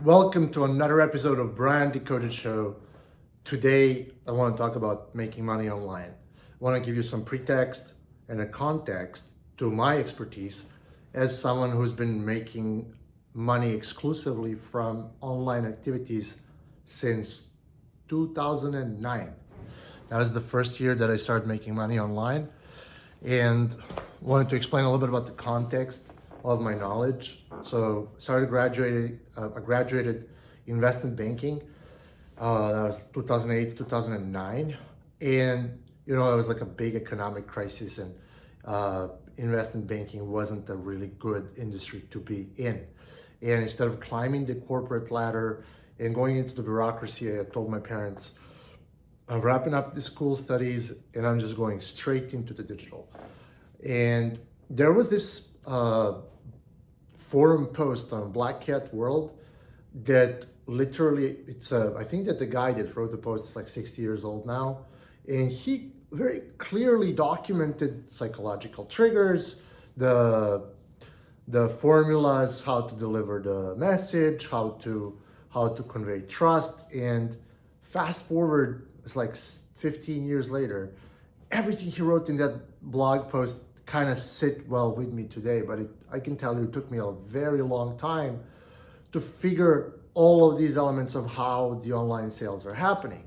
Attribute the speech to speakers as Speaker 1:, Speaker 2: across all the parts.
Speaker 1: Welcome to another episode of Brand Decoded Show. Today, I want to talk about making money online. I want to give you some pretext and a context to my expertise as someone who's been making money exclusively from online activities since 2009. That was the first year that I started making money online, and wanted to explain a little bit about the context of my knowledge. So I graduated investment banking. That was 2008, 2009. And, it was like a big economic crisis, and investment banking wasn't a really good industry to be in. And instead of climbing the corporate ladder and going into the bureaucracy, I told my parents, I'm wrapping up the school studies and I'm just going straight into the digital. And there was this forum post on Black Cat World that literally, I think that the guy that wrote the post is like 60 years old now. And he very clearly documented psychological triggers, the formulas, how to deliver the message, how to convey trust. And fast forward, it's like 15 years later, everything he wrote in that blog post kind of sit well with me today, but I can tell you it took me a very long time to figure all of these elements of how the online sales are happening.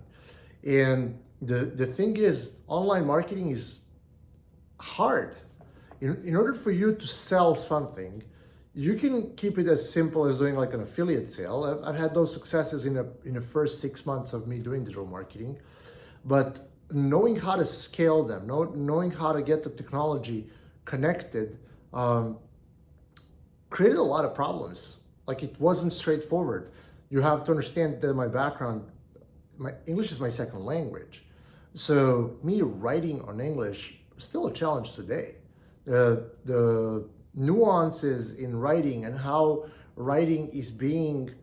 Speaker 1: And the thing is, online marketing is hard. In order for you to sell something, you can keep it as simple as doing like an affiliate sale. I've had those successes in the first 6 months of me doing digital marketing, but knowing how to scale them, knowing how to get the technology connected, created a lot of problems. Like, it wasn't straightforward. You have to understand that my background, my English is my second language. So me writing on English is still a challenge today. The nuances in writing and how writing is being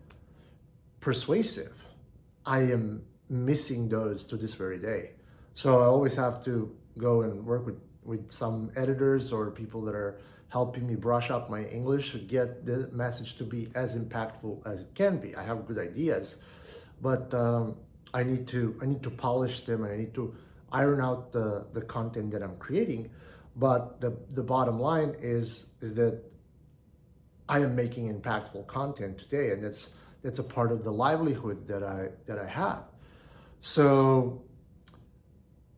Speaker 1: persuasive, I am missing those to this very day. So I always have to go and work with some editors or people that are helping me brush up my English to get the message to be as impactful as it can be. I have good ideas, but I need to polish them, and I need to iron out the content that I'm creating. But the bottom line is that I am making impactful content today, and that's a part of the livelihood that I have. So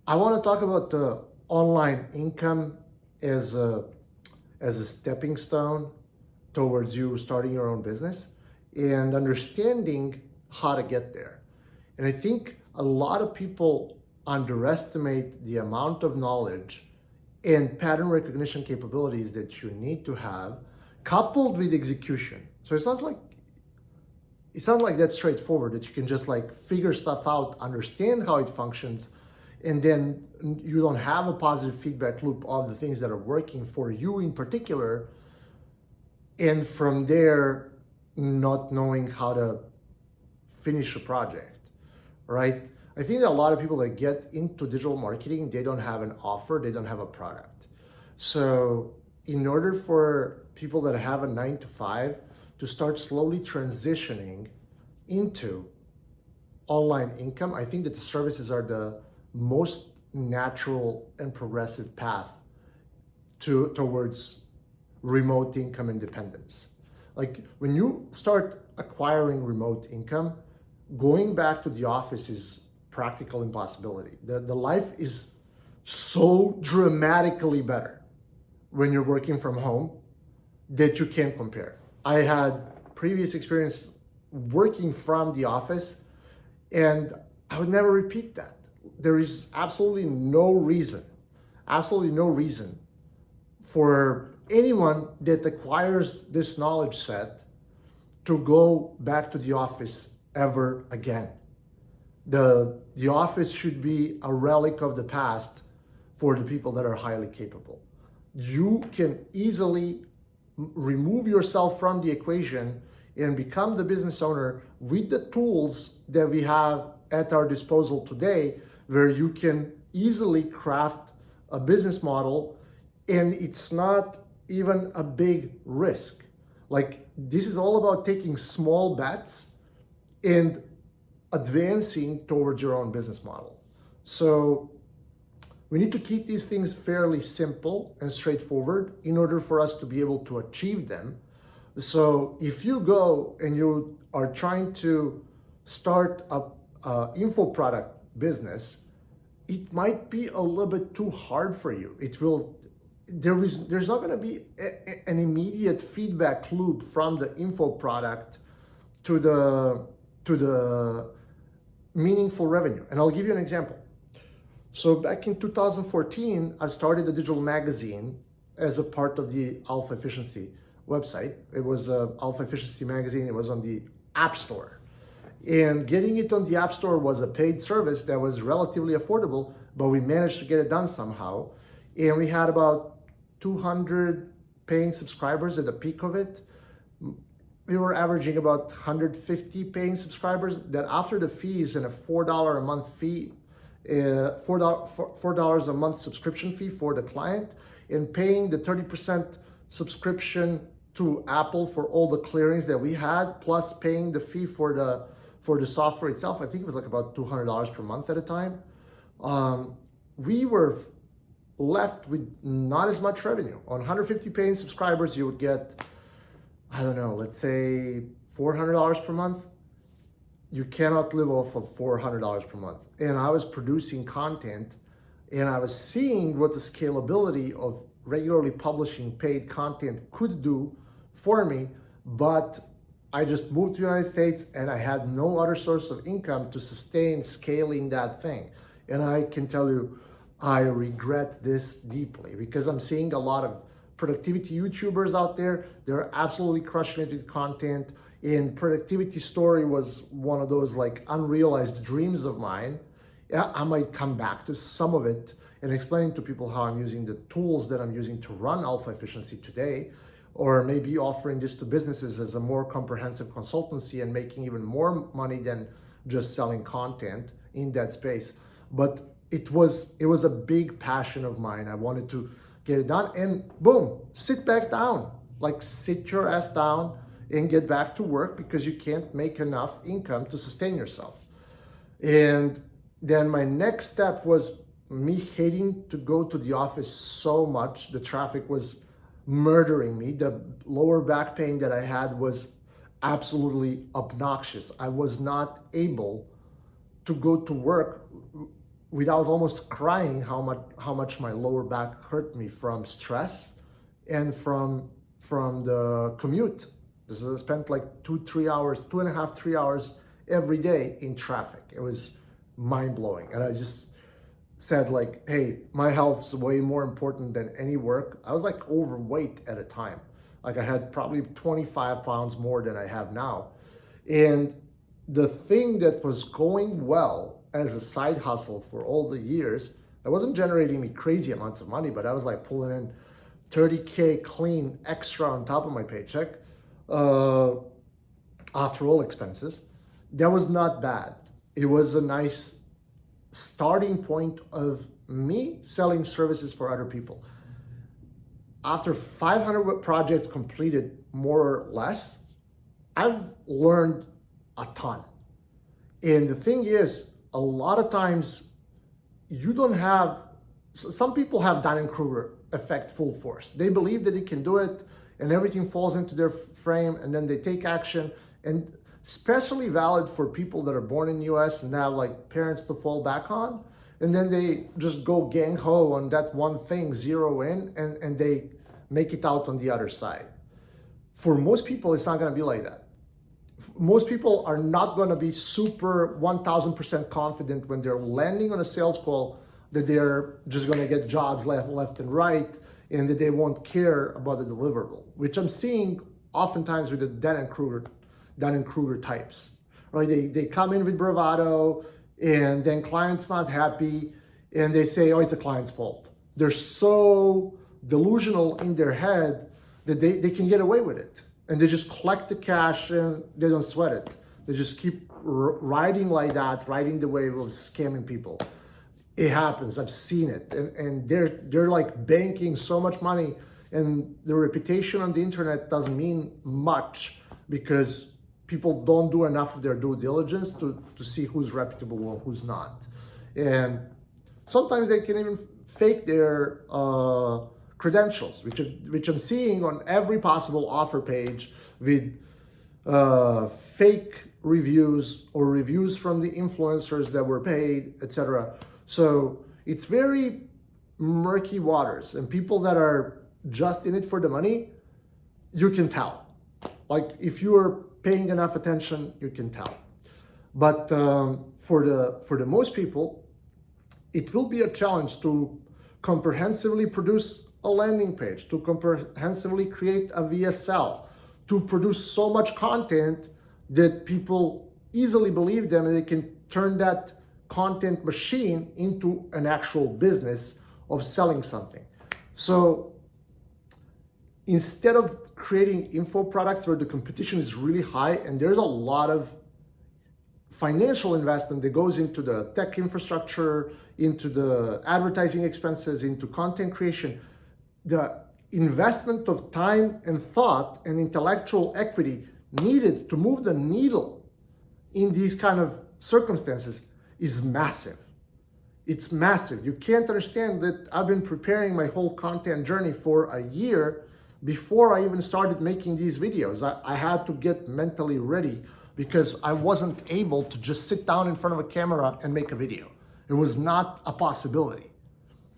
Speaker 1: I want to talk about the online income as a stepping stone towards you starting your own business and understanding how to get there. And I think a lot of people underestimate the amount of knowledge and pattern recognition capabilities that you need to have, coupled with execution. So it's not like that straightforward, that you can just like figure stuff out, understand how it functions, and then you don't have a positive feedback loop of the things that are working for you in particular, and from there not knowing how to finish a project, right? I think that a lot of people that get into digital marketing, they don't have an offer, they don't have a product. So in order for people that have a 9 to 5 to start slowly transitioning into online income, I think that the services are the most natural and progressive path towards remote income independence. Like, when you start acquiring remote income, going back to the office is practical impossibility. The life is so dramatically better when you're working from home that you can't compare. I had previous experience working from the office, and I would never repeat that. There is absolutely no reason for anyone that acquires this knowledge set to go back to the office ever again. The office should be a relic of the past for the people that are highly capable. You can easily remove yourself from the equation and become the business owner with the tools that we have at our disposal today, where you can easily craft a business model, and it's not even a big risk. Like, this is all about taking small bets and advancing towards your own business model. So we need to keep these things fairly simple and straightforward in order for us to be able to achieve them. So if you go and you are trying to start a info product business, it might be a little bit too hard for you. There's not going to be an immediate feedback loop from the info product to the meaningful revenue. And I'll give you an example. So back in 2014, I started a digital magazine as a part of the Alpha Efficiency website. It was Alpha Efficiency magazine. It was on the App Store. And getting it on the App Store was a paid service that was relatively affordable, but we managed to get it done somehow. And we had about 200 paying subscribers at the peak of it. We were averaging about 150 paying subscribers. That after the fees and a $4 a month fee, $4 a month subscription fee for the client, and paying the 30% subscription to Apple for all the clearings that we had, plus paying the fee for the software itself. I think it was like about $200 per month at a time. We were left with not as much revenue. On 150 paying subscribers, you would get, I don't know, let's say $400 per month. You cannot live off of $400 per month. And I was producing content, and I was seeing what the scalability of regularly publishing paid content could do for me, but I just moved to the United States and I had no other source of income to sustain scaling that thing. And I can tell you, I regret this deeply, because I'm seeing a lot of productivity YouTubers out there. They're absolutely crushing it with content. And Productivity Story was one of those like unrealized dreams of mine. Yeah, I might come back to some of it and explaining to people how I'm using the tools that I'm using to run Alpha Efficiency today, or maybe offering this to businesses as a more comprehensive consultancy and making even more money than just selling content in that space. But it was a big passion of mine. I wanted to get it done, and boom, sit back down. Like, sit your ass down and get back to work, because you can't make enough income to sustain yourself. And then my next step was me hating to go to the office so much. The traffic was murdering me. The lower back pain that I had was absolutely obnoxious. I was not able to go to work without almost crying how much my lower back hurt me from stress and from the commute. I spent like 2.5 hours, 3 hours every day in traffic. It was mind-blowing. And I just said like, hey, my health's way more important than any work. I was like overweight at a time. Like, I had probably 25 pounds more than I have now. And the thing that was going well as a side hustle for all the years, that wasn't generating me crazy amounts of money, but I was like pulling in $30K clean extra on top of my paycheck, after all expenses. That was not bad. It was a nice starting point of me selling services for other people. After 500 projects completed, more or less, I've learned a ton. And the thing is, a lot of times you don't have, some people have Dunning-Kruger effect full force. They believe that they can do it and everything falls into their frame, and then they take action. And especially valid for people that are born in the US and have like parents to fall back on. And then they just go gang-ho on that one thing, zero in, and they make it out on the other side. For most people, it's not gonna be like that. Most people are not gonna be super 1000% confident when they're landing on a sales call that they're just gonna get jobs left and right, and that they won't care about the deliverable, which I'm seeing oftentimes with the Dunning-Kruger types, right? They come in with bravado, and then client's not happy, and they say, oh, it's a client's fault. They're so delusional in their head that they can get away with it. And they just collect the cash and they don't sweat it. They just keep riding like that, riding the wave of scamming people. It happens, I've seen it. And they're like banking so much money And the reputation on the internet doesn't mean much because people don't do enough of their due diligence to see who's reputable and who's not. And sometimes they can even fake their credentials, which I'm seeing on every possible offer page with fake reviews or reviews from the influencers that were paid, etc. So it's very murky waters, and people that are just in it for the money, you can tell. Like if you are paying enough attention, you can tell. But for the most people, it will be a challenge to comprehensively produce a landing page, to comprehensively create a VSL, to produce so much content that people easily believe them and they can turn that content machine into an actual business of selling something. So instead of creating info products where the competition is really high and there's a lot of financial investment that goes into the tech infrastructure, into the advertising expenses, into content creation, the investment of time and thought and intellectual equity needed to move the needle in these kind of circumstances is massive. It's massive. You can't understand that I've been preparing my whole content journey for a year before I even started making these videos. I had to get mentally ready because I wasn't able to just sit down in front of a camera and make a video. It was not a possibility.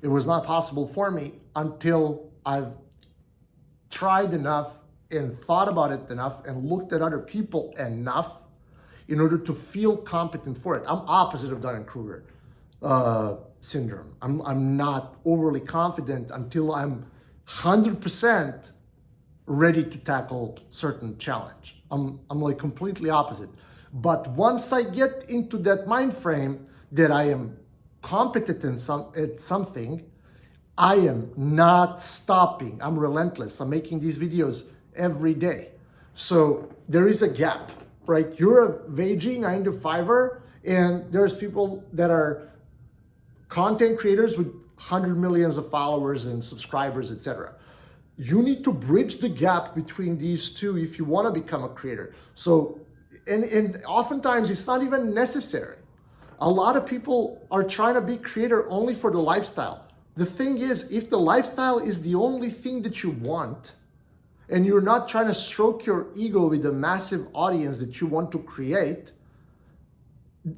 Speaker 1: It was not possible for me until I've tried enough and thought about it enough and looked at other people enough in order to feel competent for it. I'm opposite of Dunning-Kruger syndrome. I'm not overly confident until I'm 100% ready to tackle certain challenge. I'm like completely opposite. But once I get into that mind frame that I am competent at something, I am not stopping. I'm relentless. I'm making these videos every day. So there is a gap, right? You're a veggie 9-to-5er, and there's people that are content creators with 100 millions of followers and subscribers, etc. You need to bridge the gap between these two if you want to become a creator. So, and oftentimes it's not even necessary. A lot of people are trying to be creator only for the lifestyle. The thing is, if the lifestyle is the only thing that you want, and you're not trying to stroke your ego with a massive audience that you want to create,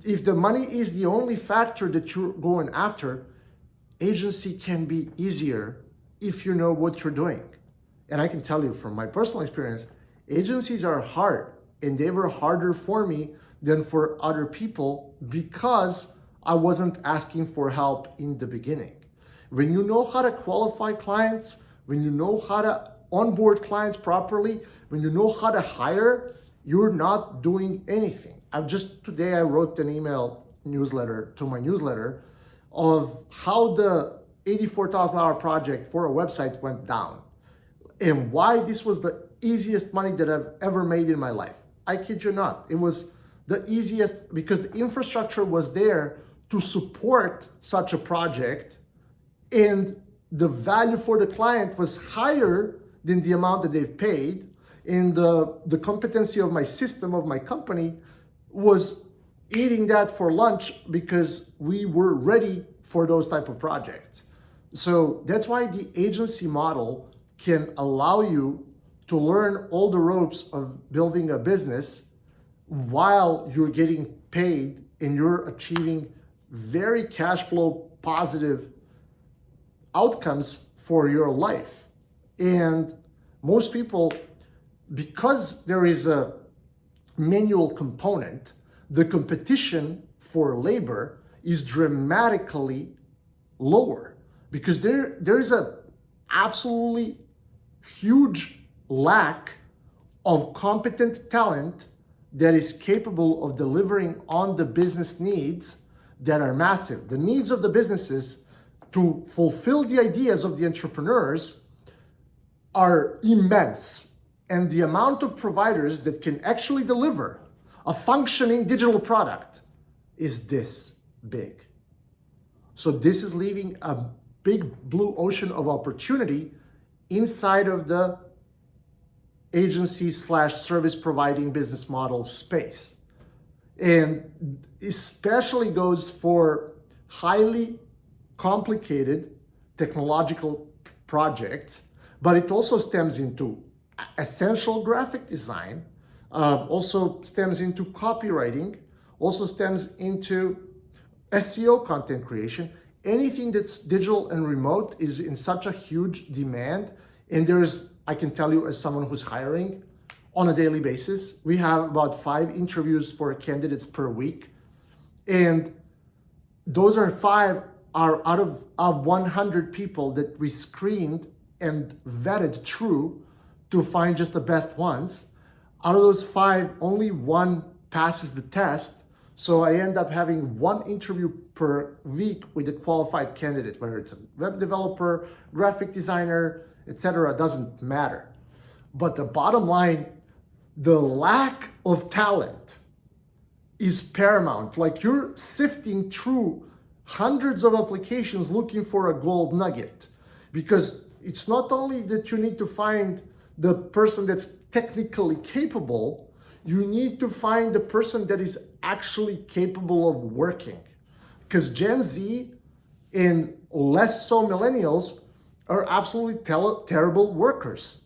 Speaker 1: if the money is the only factor that you're going after, agency can be easier if you know what you're doing. And I can tell you from my personal experience, agencies are hard, and they were harder for me than for other people because I wasn't asking for help in the beginning. When you know how to qualify clients, when you know how to onboard clients properly, when you know how to hire, you're not doing anything. Today I wrote an email newsletter to my newsletter of how the $84,000 project for a website went down and why this was the easiest money that I've ever made in my life. I kid you not. It was the easiest because the infrastructure was there to support such a project, and the value for the client was higher than the amount that they've paid, and the competency of my system, of my company, was eating that for lunch because we were ready for those type of projects. So that's why the agency model can allow you to learn all the ropes of building a business while you're getting paid and you're achieving very cash flow positive outcomes for your life. And most people, because there is a manual component, the competition for labor is dramatically lower because there is a absolutely huge lack of competent talent that is capable of delivering on the business needs that are massive. The needs of the businesses to fulfill the ideas of the entrepreneurs are immense. And the amount of providers that can actually deliver a functioning digital product is this big. So this is leaving a big blue ocean of opportunity inside of the agency slash service providing business model space. And especially goes for highly complicated technological projects, but it also stems into essential graphic design, also stems into copywriting, also stems into SEO content creation. Anything that's digital and remote is in such a huge demand. And I can tell you as someone who's hiring on a daily basis, we have about 5 interviews for candidates per week. And those are 5 are out of 100 people that we screened and vetted through to find just the best ones. Out of those 5, only 1 passes the test. So I end up having 1 interview per week with a qualified candidate, whether it's a web developer, graphic designer, etc. Doesn't matter. But the bottom line, the lack of talent is paramount. Like, you're sifting through hundreds of applications looking for a gold nugget, because it's not only that you need to find the person that's technically capable, you need to find the person that is actually capable of working. Because Gen Z and less so millennials are absolutely terrible workers.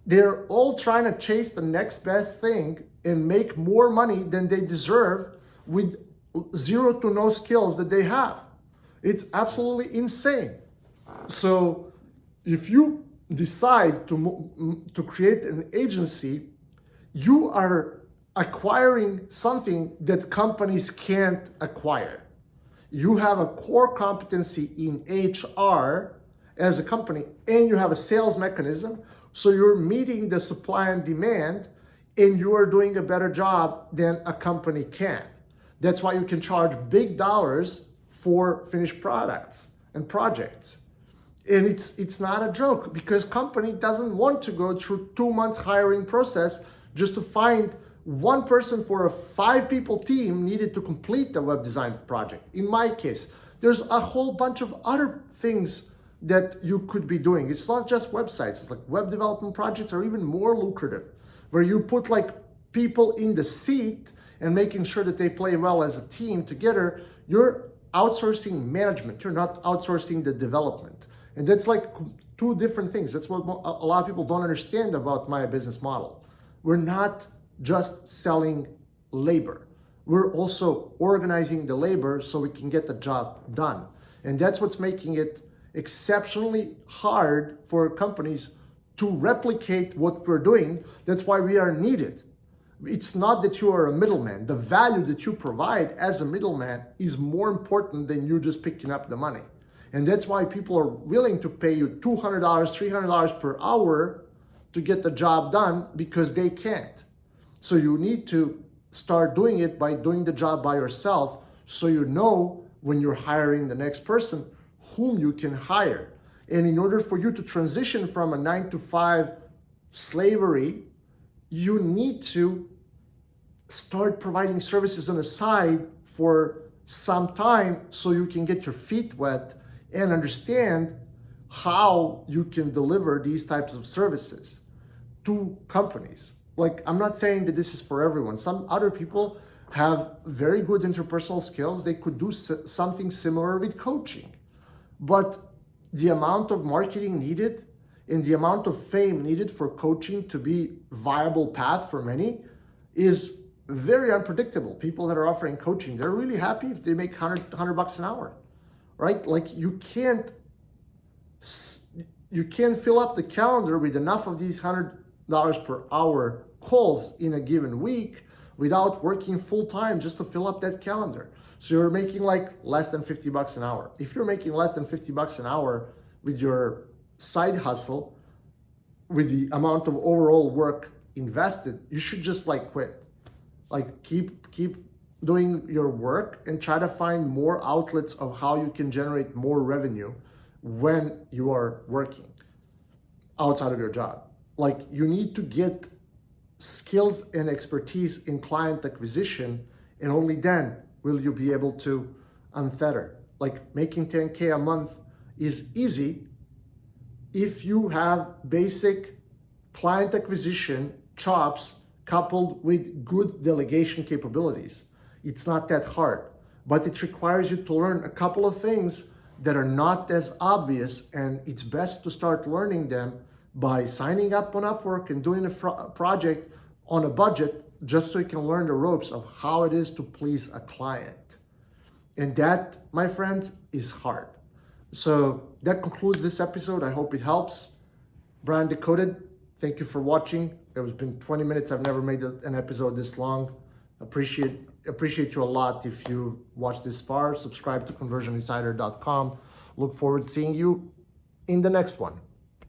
Speaker 1: They're all trying to chase the next best thing and make more money than they deserve with 0 to no skills that they have. It's absolutely insane. So if you decide to create an agency, you are acquiring something that companies can't acquire. You have a core competency in HR as a company, and you have a sales mechanism. So you're meeting the supply and demand, and you are doing a better job than a company can. That's why you can charge big dollars for finished products and projects. And it's not a joke, because company doesn't want to go through 2 months hiring process just to find 1 person for a 5-people team needed to complete the web design project. In my case, there's a whole bunch of other things that you could be doing. It's not just websites. It's like web development projects are even more lucrative, where you put like people in the seat and making sure that they play well as a team together. You're outsourcing management. You're not outsourcing the development. And that's like 2 different things. That's what a lot of people don't understand about my business model. We're not just selling labor. We're also organizing the labor so we can get the job done. And that's what's making it exceptionally hard for companies to replicate what we're doing. That's why we are needed. It's not that you are a middleman. The value that you provide as a middleman is more important than you just picking up the money. And that's why people are willing to pay you $200, $300 per hour to get the job done, because they can't. So you need to start doing it by doing the job by yourself, so you know when you're hiring the next person whom you can hire. And in order for you to transition from a 9-to-5 slavery, you need to start providing services on the side for some time so you can get your feet wet and understand how you can deliver these types of services to companies. Like, I'm not saying that this is for everyone. Some other people have very good interpersonal skills. They could do something similar with coaching. But the amount of marketing needed and the amount of fame needed for coaching to be a viable path for many is very unpredictable. People that are offering coaching, they're really happy if they make $100 an hour, right? Like, you can't fill up the calendar with enough of these $100 per hour calls in a given week without working full time just to fill up that calendar. So you're making like less than $50 an hour. If you're making less than $50 an hour with your side hustle, with the amount of overall work invested, you should just like quit. Like, keep doing your work and try to find more outlets of how you can generate more revenue when you are working outside of your job. Like, you need to get skills and expertise in client acquisition, and only then will you be able to unfetter. Like, making $10K a month is easy if you have basic client acquisition chops coupled with good delegation capabilities. It's not that hard, but it requires you to learn a couple of things that are not as obvious, and it's best to start learning them by signing up on Upwork and doing a project on a budget, just so you can learn the ropes of how it is to please a client. And that, my friends, is hard. So that concludes this episode. I hope it helps. Brand Decoded, thank you for watching. It has been 20 minutes. I've never made an episode this long. Appreciate you a lot if you watched this far. Subscribe to conversioninsider.com. Look forward to seeing you in the next one.